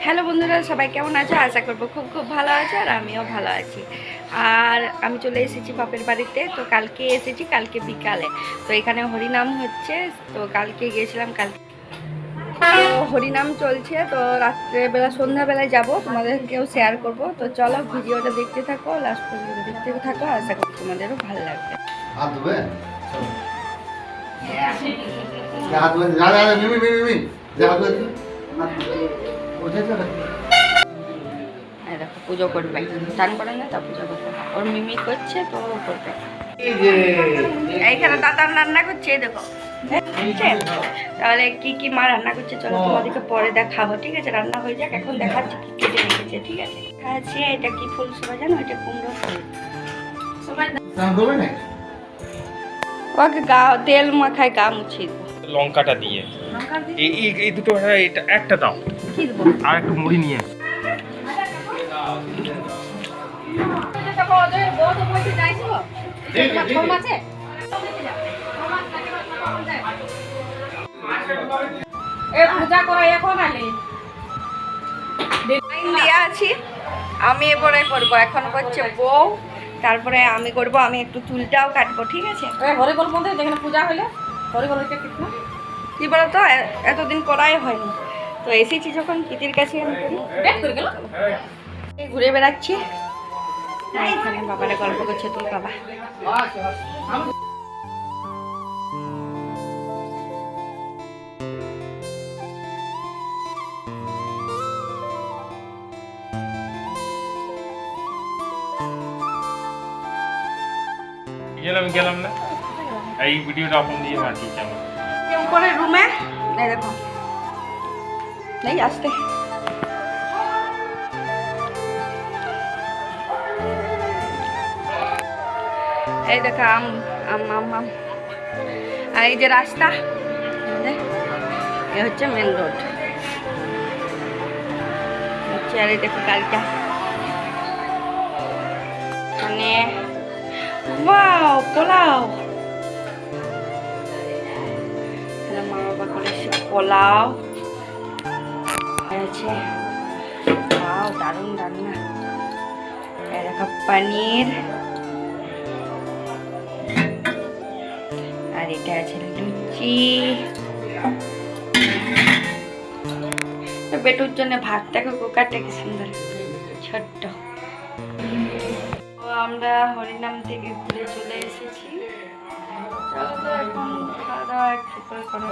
Hello বন্ধুরা, সবাই কেমন আছো? আশা করবো খুব খুব ভালো আছে, আর আমিও ভালো আছি। আর আমি চলে এসেছি বাপের বাড়িতে। তো কালকে এসেছি, কালকে বিকালে। তো এখানে হরিনাম হচ্ছে। তো কালকে গিয়েছিলাম, কালকে তো হরিনাম চলছে। তো রাত্রেবেলা সন্ধ্যাবেলায় যাব, তোমাদেরকেও শেয়ার করব। তো চলো ভিডিওটা দেখতে থাকো, লাস্ট পর্যন্ত দেখতে থাকো। আশা করি তোমাদেরও ভালো লাগবে। হাত ধুবে হাত ধুবে যা যা মিমি মিমি মিমি যা হাত ধুবে ওঠে তো দেখো পুজো করবে, স্নান করে না তা পুজো করবে। ওর মিমি করছে, তো ও করবে। এই যে এইখানে দাদার রান্না করছে, দেখো। তাহলে কি কি মা রান্না করছে চলো তোমাদেরকে পরে দেখাবো, ঠিক আছে? রান্না হয়ে যাক, এখন দেখাচ্ছি কি কেটে রেখেছে, ঠিক আছে? দেখাচ্ছি। এটা কি ফুল সবাই জানো? এটা কুমড়ো ফুল। স্নান করবে না ওকে গা তেল মাখায় গা মুছিয়ে দেবো। লঙ্কাটা দিয়ে এই এই দুটো এটা একটা দাও, কি দেবো? আর একটু মুড়ি নিয়ে দেওয়া আছি। আমি এবারে করবো, এখন করছে বউ, তারপরে আমি করব। আমি একটু চুলটাও কাটবো, ঠিক আছে? হরিগোল মধ্যে যেখানে পূজা হইলে হরিগোল কি বলতো, এতদিন করাই হয়নি। তো এসেছি যখন পিতির কাছে, আমি করি। ঘুরে বেড়াচ্ছি। এখানে বাবারা গল্প করছে, তুই বাবা। গেলাম না, এই ভিডিওটা আপন দিয়ে পাঠিয়েছি আমার উপরে রুমে। এই দেখো, এই আসতে এই দেখো আম আম আম আম। আর এই যে রাস্তা, এ হচ্ছে মেন রোড। আর এই দেখো গাড়িটা, মানে ওয়াও পোলাও। মা বাবা করেছে পোলাও আছে। ওয়াও দারুণ রান্না। এই দেখো পনির, আর এটা আছে লুচি। বেটুর জন্য ভাত, দেখো কুকারটা কি সুন্দর ছোট্ট। আমরা হরিনাম থেকে ঘুরে চলে এসেছি। চলো তো এখন খাওয়া দাওয়া একটু করে করা।